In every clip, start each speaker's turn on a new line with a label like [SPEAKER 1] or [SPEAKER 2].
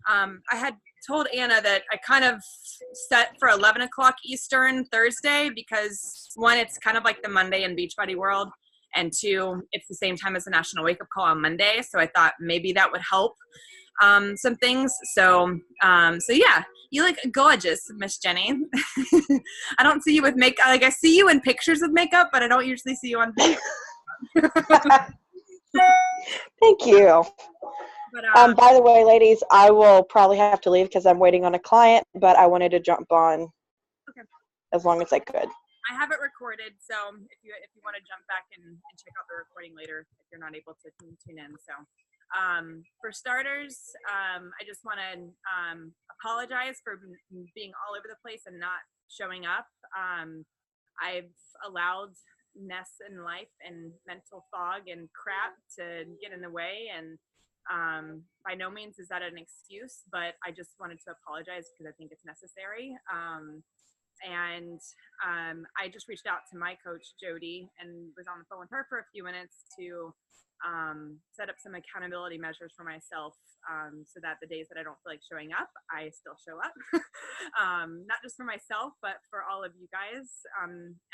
[SPEAKER 1] I had told Anna that I kind of set for 11 o'clock Eastern Thursday because one, it's kind of like the Monday in Beachbody world, and two, it's the same time as the National Wake Up Call on Monday. So I thought maybe that would help some things. So yeah, you look gorgeous, Miss Jenny. I don't see you with makeup. Like, I see you in pictures of makeup, but I don't usually see you on video.
[SPEAKER 2] Thank you.
[SPEAKER 1] But,
[SPEAKER 2] by the way, ladies, I will probably have to leave because I'm waiting on a client, but I wanted to jump on as long as I could.
[SPEAKER 1] I have it recorded, so if you want to jump back and check out the recording later if you're not able to tune in. So for starters, I just want to apologize for being all over the place and not showing up. I've allowed mess in life and mental fog and crap to get in the way, and by no means is that an excuse, but I just wanted to apologize because I think it's necessary. I just reached out to my coach, Jody, and was on the phone with her for a few minutes to set up some accountability measures for myself, so that the days that I don't feel like showing up, I still show up. Not just for myself, but for all of you guys.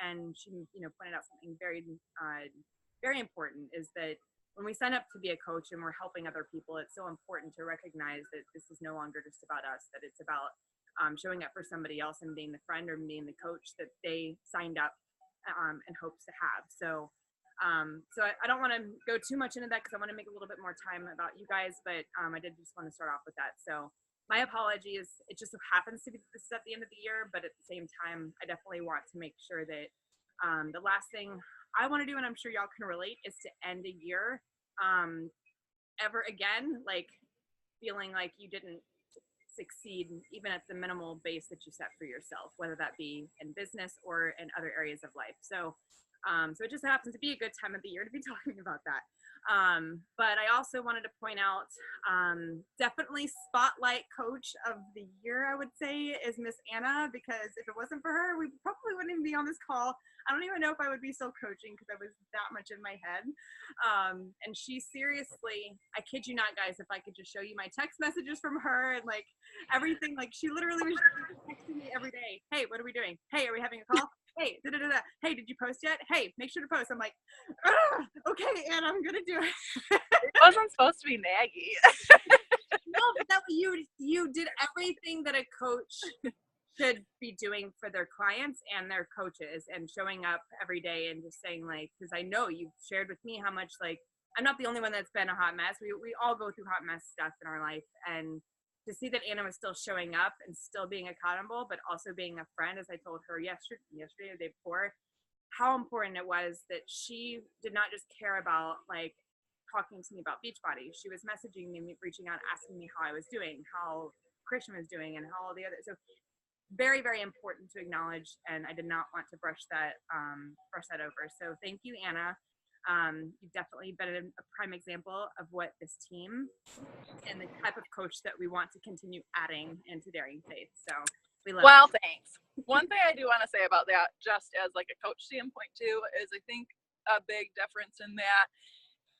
[SPEAKER 1] And she, pointed out something very, very important, is that when we sign up to be a coach and we're helping other people, it's so important to recognize that this is no longer just about us, that it's about showing up for somebody else and being the friend or being the coach that they signed up in hopes to have. So I don't want to go too much into that because I want to make a little bit more time about you guys, but I did just want to start off with that. So my apologies. It just so happens to be this is at the end of the year, but at the same time, I definitely want to make sure that the last thing I want to do, and I'm sure y'all can relate, is to end a year ever again, like feeling like you didn't succeed even at the minimal base that you set for yourself, whether that be in business or in other areas of life. So it just happens to be a good time of the year to be talking about that. But I also wanted to point out, definitely spotlight coach of the year, I would say, is Miss Anna, because if it wasn't for her, we probably wouldn't even be on this call. I don't even know if I would be still coaching because I was that much in my head. And she seriously, I kid you not, guys, if I could just show you my text messages from her and like everything, like she literally was texting me every day. Hey, what are we doing? Hey, are we having a call? Hey, hey, did you post yet? Hey, make sure to post. I'm like, okay, and I'm gonna do it.
[SPEAKER 3] It wasn't supposed to be naggy.
[SPEAKER 1] No, but that you did everything that a coach should be doing for their clients and their coaches, and showing up every day and just saying, like, because I know you've shared with me how much, like, I'm not the only one that's been a hot mess. We all go through hot mess stuff in our life, and to see that Anna was still showing up and still being accountable, but also being a friend, as I told her yesterday or the day before, how important it was that she did not just care about like talking to me about Beachbody. She was messaging me, reaching out, asking me how I was doing, how Christian was doing, and how all the other. So very, very important to acknowledge, and I did not want to brush that over. So thank you, Anna. You've definitely been a prime example of what this team and the type of coach that we want to continue adding into Daring Faith. So we love
[SPEAKER 3] Well, thanks. One thing I do want to say about that, just as like a coach standpoint too, is I think a big difference in that,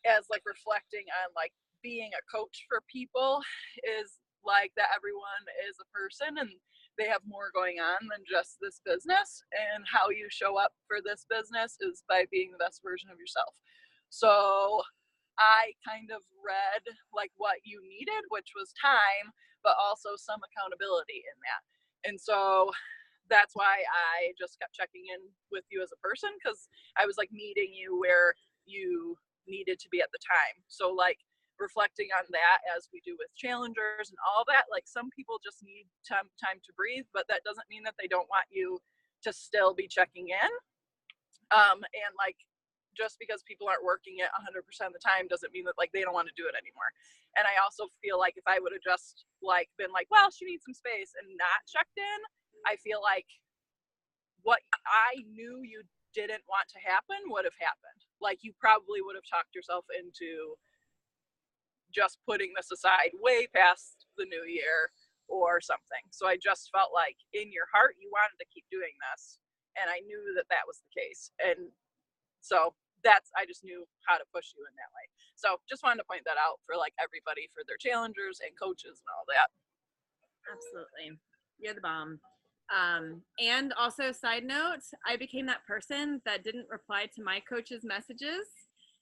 [SPEAKER 3] as like reflecting on like being a coach for people, is like that everyone is a person and they have more going on than just this business, and how you show up for this business is by being the best version of yourself. So I kind of read like what you needed, which was time, but also some accountability in that. And so that's why I just kept checking in with you as a person, because I was like meeting you where you needed to be at the time. So like reflecting on that, as we do with challengers and all that, like some people just need time to breathe, but that doesn't mean that they don't want you to still be checking in. And like, just because people aren't working it 100% of the time doesn't mean that like they don't want to do it anymore. And I also feel like if I would have just like been like, well, she needs some space, and not checked in, I feel like what I knew you didn't want to happen would have happened. Like you probably would have talked yourself into just putting this aside way past the new year or something. So I just felt like in your heart you wanted to keep doing this, and I knew that that was the case. And so I just knew how to push you in that way. So just wanted to point that out for like everybody, for their challengers and coaches and all that.
[SPEAKER 1] Absolutely. You're the bomb. And also, side note, I became that person that didn't reply to my coach's messages.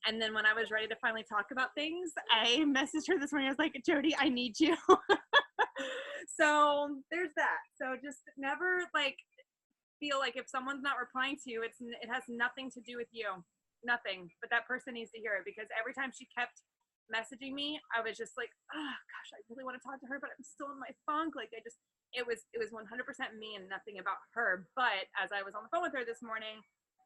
[SPEAKER 1] And then when I was ready to finally talk about things, I messaged her this morning. I was like, Jody, I need you. So there's that. So just never like feel like if someone's not replying to you, it has nothing to do with you. Nothing. But that person needs to hear it, because every time she kept messaging me, I was just like, oh gosh, I really want to talk to her, but I'm still in my funk. Like it was 100% me and nothing about her. But as I was on the phone with her this morning,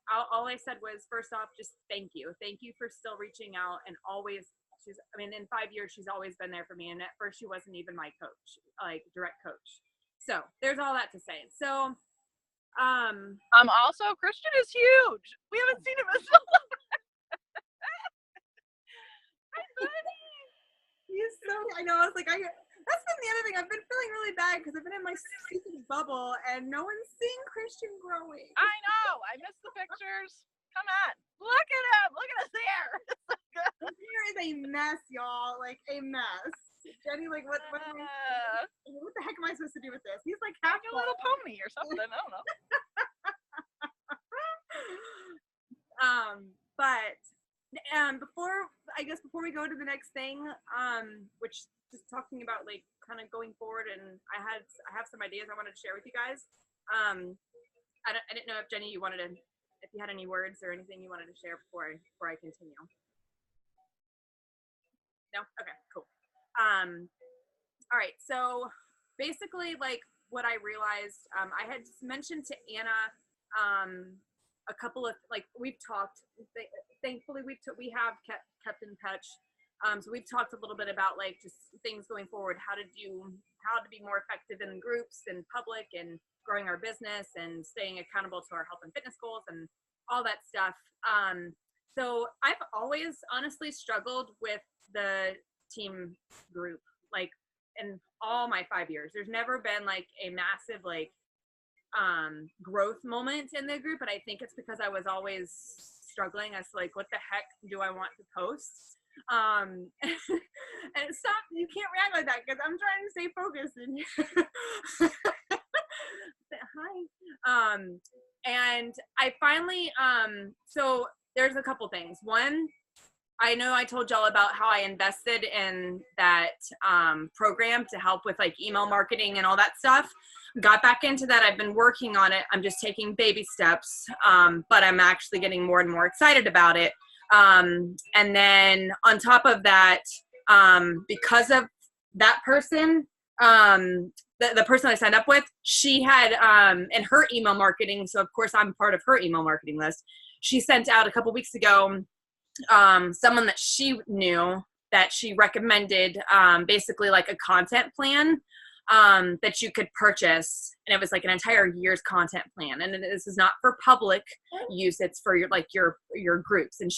[SPEAKER 1] all I said was, first off, just thank you for still reaching out, and always, in 5 years she's always been there for me, and at first she wasn't even my coach, like direct coach. So there's all that to say. So
[SPEAKER 3] also Christian is huge. We haven't seen him in so long. Hi, buddy.
[SPEAKER 1] He's so, I know, I was like, that's been the other thing. I've been feeling really bad because I've been in my stupid bubble and no one's seeing Christian growing.
[SPEAKER 3] I know. I missed the pictures. Come on. Look at him. Look at his hair.
[SPEAKER 1] His hair is a mess, y'all. Like a mess. Jenny, like, what the heck am I supposed to do with this? He's like half
[SPEAKER 3] a little pony or something. I don't know.
[SPEAKER 1] But before we go to the next thing, which just talking about like kind of going forward, and I have some ideas I wanted to share with you guys. I didn't know if Jenny, if you had any words or anything you wanted to share before I continue. No? Okay, cool. All right, so basically, like what I realized, I had mentioned to Anna a couple of, like, we've talked, thankfully we have kept in touch. So we've talked a little bit about like just things going forward, how to be more effective in groups and public, and growing our business and staying accountable to our health and fitness goals and all that stuff. So I've always honestly struggled with the team group, like in all my 5 years. There's never been like a massive like growth moment in the group, but I think it's because I was always struggling as to like, what the heck do I want to post? And stop, you can't react like that because I'm trying to stay focused and hi. And I finally so there's a couple things. One, I know I told y'all about how I invested in that program to help with like email marketing and all that stuff. Got back into that. I've been working on it. I'm just taking baby steps, but I'm actually getting more and more excited about it. And then on top of that, because of that person, the person I signed up with, she had in her email marketing, so of course I'm part of her email marketing list, she sent out a couple weeks ago someone that she knew that she recommended basically like a content plan that you could purchase, and it was like an entire year's content plan, and this is not for public use, it's for your groups. And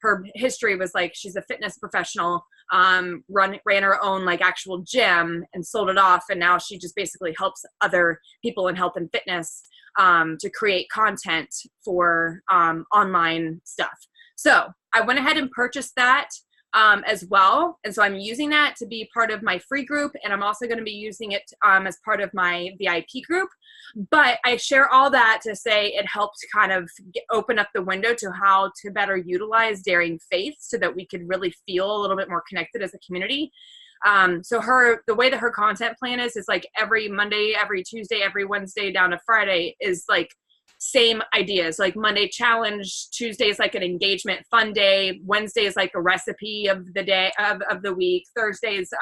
[SPEAKER 1] her history was like, she's a fitness professional, ran her own like actual gym and sold it off, and now she just basically helps other people in health and fitness to create content for online stuff. So I went ahead and purchased that as well. And so I'm using that to be part of my free group, and I'm also going to be using it as part of my VIP group. But I share all that to say it helped kind of open up the window to how to better utilize Daring Faith so that we could really feel a little bit more connected as a community. So the way that her content plan is like every Monday, every Tuesday, every Wednesday down to Friday is like same ideas. Like Monday challenge, Tuesday is like an engagement fun day, Wednesday is like a recipe of the day of the week, Thursday is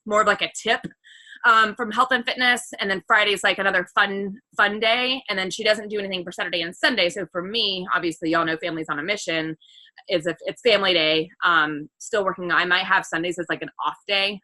[SPEAKER 1] more of like a tip from health and fitness, and then Friday is like another fun day. And then she doesn't do anything for Saturday and Sunday. So for me, obviously y'all know Families on a Mission, it's family day. Still working. I might have Sundays as like an off day,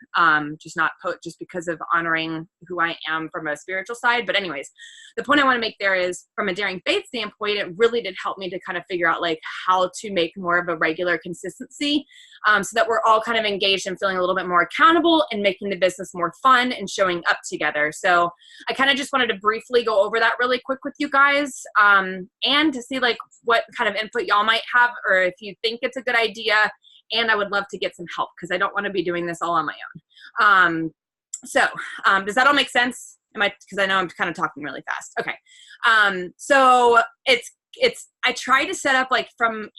[SPEAKER 1] just because of honoring who I am from a spiritual side. But anyways, the point I want to make there is, from a Daring Faith standpoint, it really did help me to kind of figure out like how to make more of a regular consistency, so that we're all kind of engaged and feeling a little bit more accountable and making the business more fun and showing up together. So I kind of just wanted to briefly go over that really quick with you guys, and to see like what kind of input y'all might have, or if you think it's a good idea. And I would love to get some help, because I don't want to be doing this all on my own. So does that all make sense? Because I know I'm kind of talking really fast. Okay. So I tried to set up like from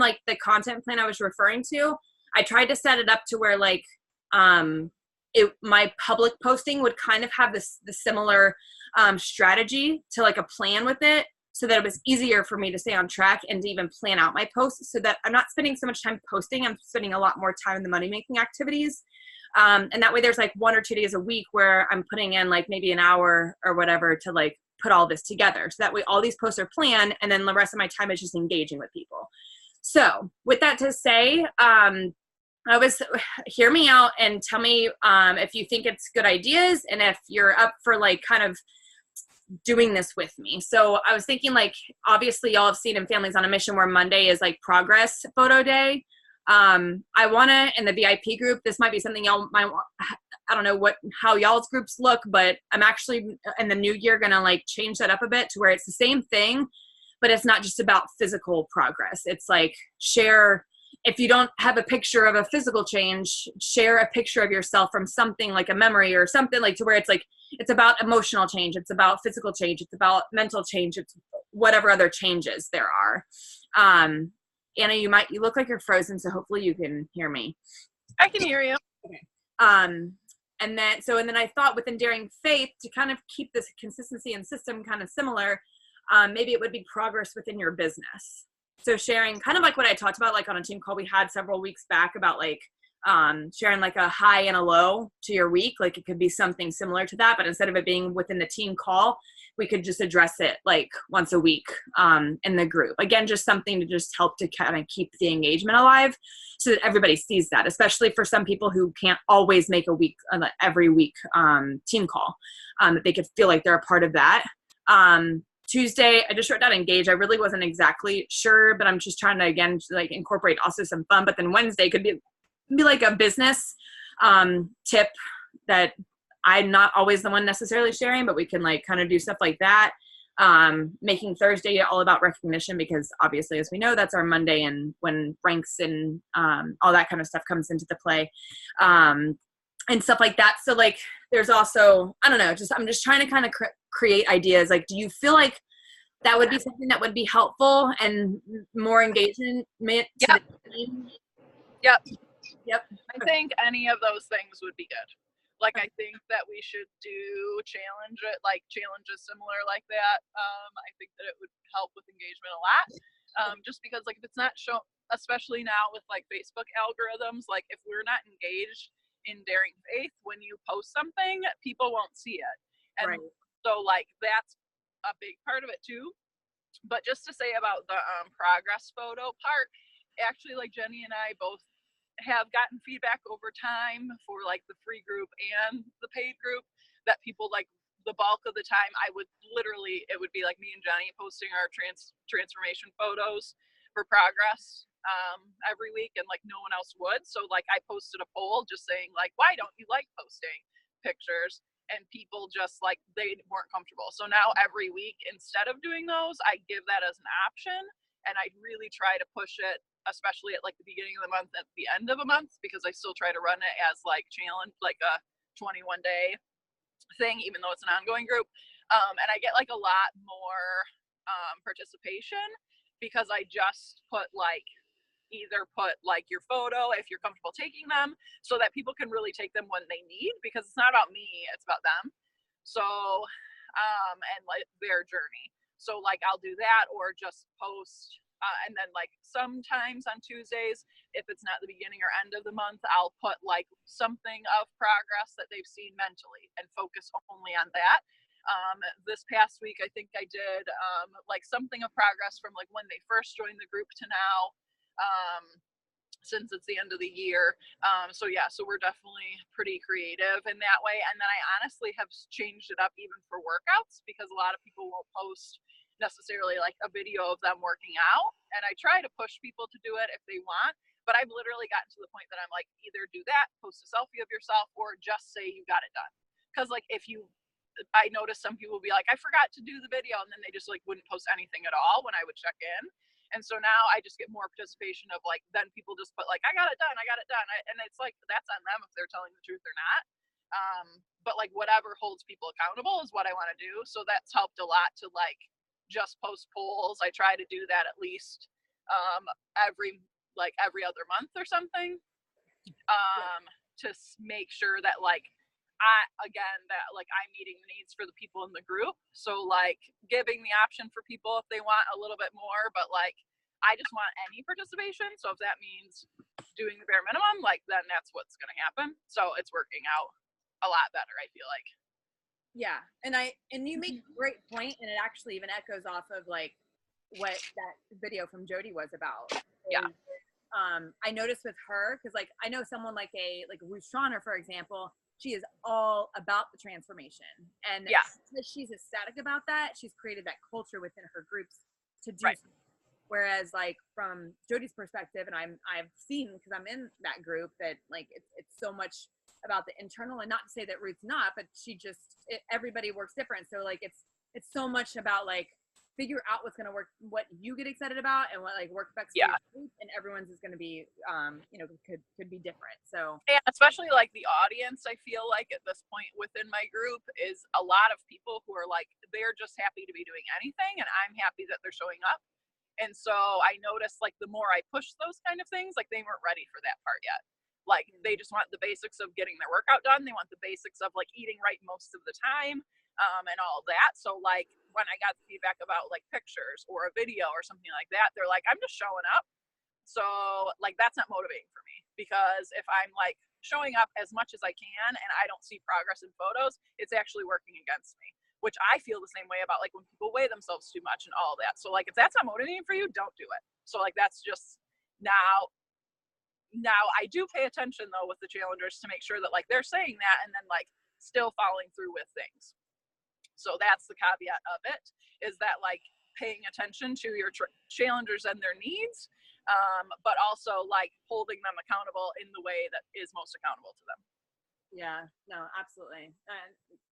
[SPEAKER 1] like the content plan I was referring to, I tried to set it up to where like, my public posting would kind of have the similar strategy to like a plan with it, so that it was easier for me to stay on track and to even plan out my posts, so that I'm not spending so much time posting. I'm spending a lot more time in the money-making activities. And that way there's like 1 or 2 days a week where I'm putting in like maybe an hour or whatever to like put all this together. So that way all these posts are planned, and then the rest of my time is just engaging with people. So with that to say, hear me out and tell me if you think it's good ideas, and if you're up for like kind of doing this with me. So I was thinking, like, obviously y'all have seen in Families on a Mission where Monday is like progress photo day. I want to, in the VIP group, this might be something y'all might want. I don't know how y'all's groups look, but I'm actually in the new year going to like change that up a bit to where it's the same thing, but it's not just about physical progress. It's like, share, if you don't have a picture of a physical change, share a picture of yourself from something like a memory or something, like to where it's like, it's about emotional change, it's about physical change, it's about mental change, it's whatever other changes there are. Anna, you look like you're frozen, so hopefully you can hear me.
[SPEAKER 3] I can hear you.
[SPEAKER 1] Okay. And then I thought within Daring Faith, to kind of keep this consistency and system kind of similar, maybe it would be progress within your business. So sharing kind of like what I talked about, like on a team call we had several weeks back, about like sharing like a high and a low to your week. Like it could be something similar to that, but instead of it being within the team call, we could just address it like once a week in the group. Again, just something to just help to kind of keep the engagement alive, so that everybody sees that, especially for some people who can't always make every week team call, that they could feel like they're a part of that. Tuesday, I just wrote down engage. I really wasn't exactly sure, but I'm just trying to, again, like incorporate also some fun. But then Wednesday could be like a business tip that I'm not always the one necessarily sharing, but we can like kind of do stuff like that. Making Thursday all about recognition, because obviously, as we know, that's our Monday, and when ranks and all that kind of stuff comes into the play, and stuff like that. So like, there's also, I don't know, I'm just trying to kind of create ideas. Like, do you feel like that would be something that would be helpful and more engagement?
[SPEAKER 3] Yep.
[SPEAKER 1] Yep.
[SPEAKER 3] I think any of those things would be good. Like, I think that we should do challenges similar like that. I think that it would help with engagement a lot. Just because, like, if it's not shown, especially now with like Facebook algorithms, like if we're not engaged in Daring Faith, when you post something, people won't see it. And
[SPEAKER 1] right.
[SPEAKER 3] So like, that's a big part of it too. But just to say about the progress photo part, actually, like Jenny and I both have gotten feedback over time for like the free group and the paid group, that people, like, the bulk of the time it would be like me and Jenny posting our transformation photos for progress every week, and like no one else would. So like, I posted a poll just saying like, why don't you like posting pictures? And people just like, they weren't comfortable. So now every week, instead of doing those, I give that as an option, and I really try to push it, especially at like the beginning of the month, at the end of a month, because I still try to run it as like challenge, like a 21-day thing, even though it's an ongoing group. And I get like a lot more participation, because I just either put like your photo, if you're comfortable taking them, so that people can really take them when they need, because it's not about me, it's about them. So and like their journey. So like, I'll do that, or just post and then like sometimes on Tuesdays, if it's not the beginning or end of the month, I'll put like something of progress that they've seen mentally and focus only on that. This past week, I think I did like something of progress from like when they first joined the group to now. since it's the end of the year. So yeah, so we're definitely pretty creative in that way. And then I honestly have changed it up even for workouts, because a lot of people won't post necessarily like a video of them working out. And I try to push people to do it if they want. But I've literally gotten to the point that I'm like, either do that, post a selfie of yourself, or just say you got it done. Because like I noticed some people will be like, I forgot to do the video, and then they just like wouldn't post anything at all when I would check in. And so now I just get more participation of like, then people just put like, I got it done. And it's like, that's on them if they're telling the truth or not. But like whatever holds people accountable is what I want to do. So that's helped a lot to like just post polls. I try to do that at least every other month or something, to make sure that like I'm meeting the needs for the people in the group. So like giving the option for people if they want a little bit more, but like I just want any participation. So if that means doing the bare minimum, like then that's what's going to happen. So it's working out a lot better, I feel like.
[SPEAKER 1] Yeah, and you make a great point, and it actually even echoes off of like what that video from Jody was about.
[SPEAKER 3] Yeah.
[SPEAKER 1] I noticed with her, because like I know someone like Ruth Schroner, for example, she is all about the transformation, and
[SPEAKER 3] yeah,
[SPEAKER 1] she's ecstatic about that. She's created that culture within her groups to do.
[SPEAKER 3] Right.
[SPEAKER 1] Whereas like from Jody's perspective, and I've seen, because I'm in that group, that like it's so much about the internal, and not to say that Ruth's not, but everybody works different. So like it's so much about like figure out what's going to work, what you get excited about, and what like works best for your group, and everyone's is going to be could be different. So,
[SPEAKER 3] and especially like the audience, I feel like at this point within my group is a lot of people who are like, they're just happy to be doing anything, and I'm happy that they're showing up. And so I noticed like the more I push those kind of things, like they weren't ready for that part yet. Like they just want the basics of getting their workout done. They want the basics of like eating right most of the time, and all of that. So like when I got the feedback about like pictures or a video or something like that, they're like, I'm just showing up. So like that's not motivating for me, because if I'm like showing up as much as I can and I don't see progress in photos, it's actually working against me, which I feel the same way about like when people weigh themselves too much and all that. So like if that's not motivating for you, don't do it. So like that's just now I do pay attention though with the challengers to make sure that like they're saying that and then like still following through with things. So that's the caveat of it, is that like paying attention to your challengers and their needs, but also like holding them accountable in the way that is most accountable to them.
[SPEAKER 1] Yeah, no, absolutely.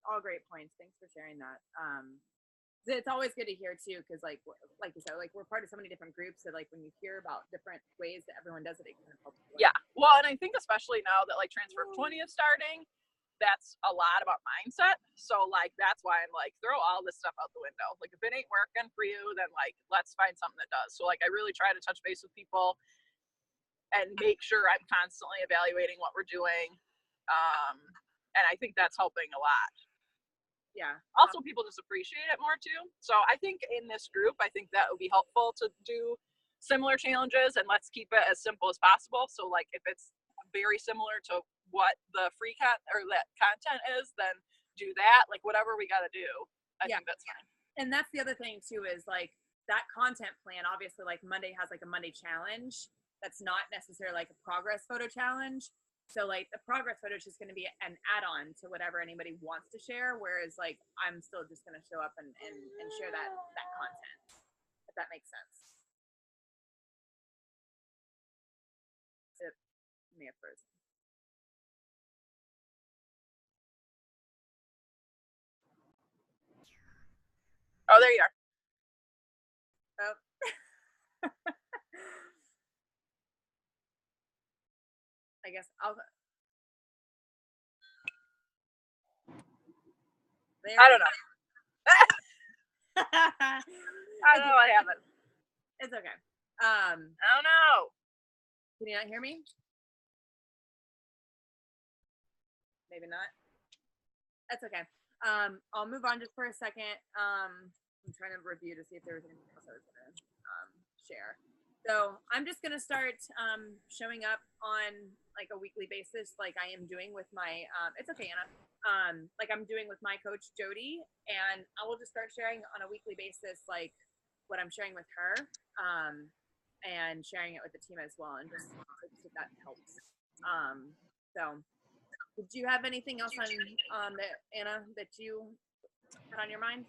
[SPEAKER 1] All great points. Thanks for sharing that. It's always good to hear too, because like you said, like we're part of so many different groups that like when you hear about different ways that everyone does it, it can help.
[SPEAKER 3] Yeah, well, and I think especially now that like Transfer 20 is starting, that's a lot about mindset. So like that's why I'm like, throw all this stuff out the window. Like if it ain't working for you, then like let's find something that does. So like I really try to touch base with people and make sure I'm constantly evaluating what we're doing. And I think that's helping a lot.
[SPEAKER 1] Yeah.
[SPEAKER 3] Also, people just appreciate it more too. So I think in this group, I think that would be helpful to do similar challenges, and let's keep it as simple as possible. So like if it's very similar to what the free that content is, then do that. Like whatever we got to do, I think that's fine.
[SPEAKER 1] And that's the other thing too, is like that content plan. Obviously, like Monday has like a Monday challenge. That's not necessarily like a progress photo challenge. So like the progress photo is just going to be an add-on to whatever anybody wants to share. Whereas like I'm still just going to show up and share that content, if that makes sense. It may have frozen.
[SPEAKER 3] Oh, there you are.
[SPEAKER 1] Oh. I guess I'll.
[SPEAKER 3] I don't know. I don't know what happened.
[SPEAKER 1] It's okay.
[SPEAKER 3] I don't know.
[SPEAKER 1] Can you not hear me? Maybe not. That's okay. I'll move on just for a second. I'm trying to review to see if there was anything else I was going to share. So I'm just going to start showing up on like a weekly basis, like I am doing with my, it's okay, Anna. Like I'm doing with my coach, Jody, and I will just start sharing on a weekly basis, like what I'm sharing with her. and sharing it with the team as well, and just hope that helps. So did you have anything else on that, Anna, that you had on your mind?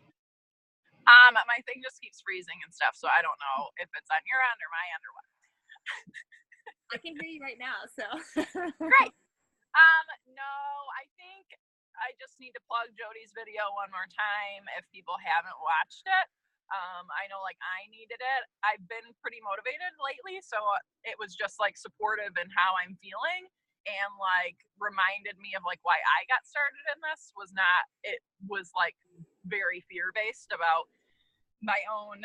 [SPEAKER 3] My thing just keeps freezing and stuff, so I don't know if it's on your end or my end or what.
[SPEAKER 1] I can hear you right now, so.
[SPEAKER 3] Great. No, I think I just need to plug Jody's video one more time if people haven't watched it. I know like I needed it. I've been pretty motivated lately, so it was just like supportive in how I'm feeling, and like reminded me of like why I got started in this was not, it was like very fear-based about my own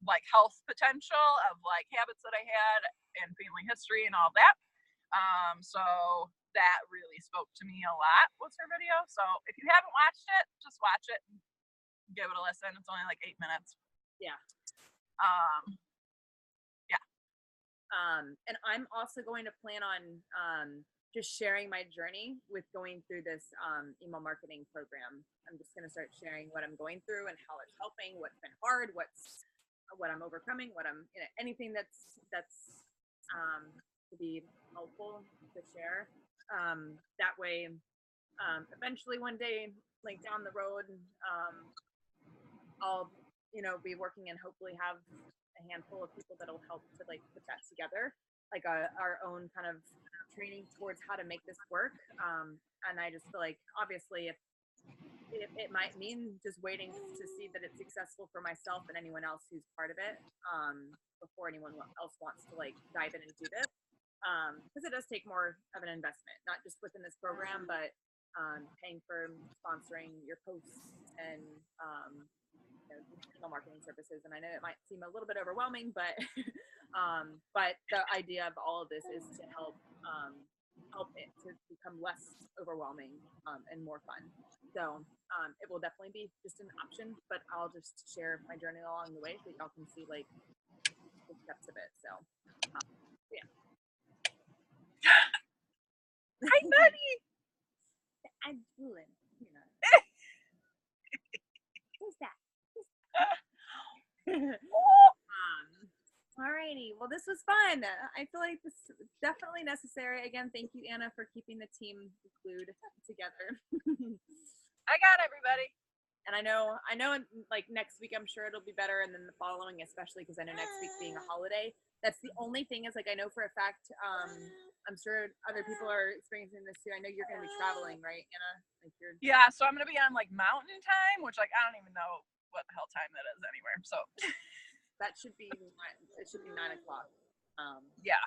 [SPEAKER 3] like health potential of like habits that I had and family history and all that. So that really spoke to me a lot was her video. So if you haven't watched it, just watch it and give it a listen. It's only like 8 minutes.
[SPEAKER 1] Yeah.
[SPEAKER 3] Yeah.
[SPEAKER 1] And I'm also going to plan on just sharing my journey with going through this email marketing program. I'm just going to start sharing what I'm going through and how it's helping, what's been hard, what I'm overcoming, what I'm, anything that's to be helpful to share. That way, eventually one day, like down the road, I'll, be working and hopefully have a handful of people that'll help to like put that together, like our own kind of training towards how to make this work. And I just feel like obviously if it might mean just waiting to see that it's successful for myself and anyone else who's part of it, before anyone else wants to like dive in and do this. Because it does take more of an investment, not just within this program, but paying for sponsoring your posts and email marketing services. And I know it might seem a little bit overwhelming, but the idea of all of this is to help it to become less overwhelming and more fun. So it will definitely be just an option, but I'll just share my journey along the way so y'all can see like the steps of it. So yeah.
[SPEAKER 3] Hi, buddy.
[SPEAKER 1] I'm drooling. Who's that? Alrighty. Well, this was fun. I feel like this is definitely necessary. Again, thank you, Anna, for keeping the team glued together.
[SPEAKER 3] I got everybody.
[SPEAKER 1] And I know like next week, I'm sure it'll be better. And then the following, especially because I know next week being a holiday, that's the only thing is like, I know for a fact, I'm sure other people are experiencing this too. I know you're going to be traveling, right, Anna? Like
[SPEAKER 3] Yeah. So I'm going to be on like mountain time, which like, I don't even know what the hell time that is anywhere. So
[SPEAKER 1] that should be 9 o'clock.
[SPEAKER 3] Yeah.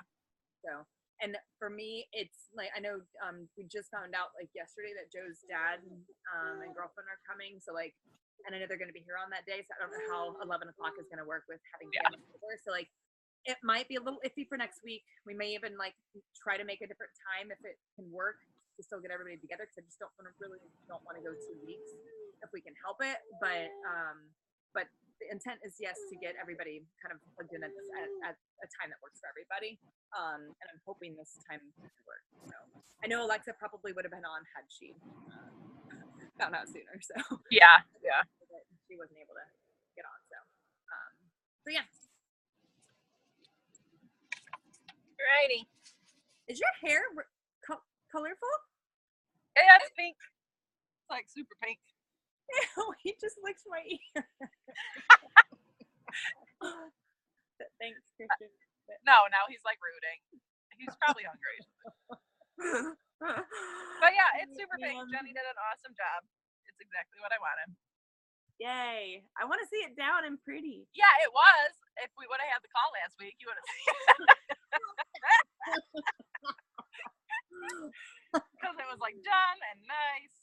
[SPEAKER 1] So, and for me, it's like, I know we just found out like yesterday that Joe's dad and girlfriend are coming. So like, and I know they're going to be here on that day. So I don't know how 11 o'clock is going to work with having family over. So like, it might be a little iffy for next week. We may even like try to make a different time if it can work to still get everybody together. Cause I just don't want to go 2 weeks if we can help it. But the intent is yes to get everybody kind of plugged in at a time that works for everybody. And I'm hoping this time will work. So I know Alexa probably would have been on had she found out sooner. So
[SPEAKER 3] yeah.
[SPEAKER 1] she wasn't able to get on. So yeah.
[SPEAKER 3] Alrighty.
[SPEAKER 1] Is your hair colorful?
[SPEAKER 3] Yeah, it's pink. It's like super pink.
[SPEAKER 1] Ew, he just licks my ear. Thanks, Christian.
[SPEAKER 3] No, now he's like rooting. He's probably hungry. But yeah, it's super pink. Jenny did an awesome job. It's exactly what I wanted.
[SPEAKER 1] Yay. I want to see it down and pretty.
[SPEAKER 3] Yeah, it was. If we would have had the call last week, you would have seen it. Because it was like done and nice.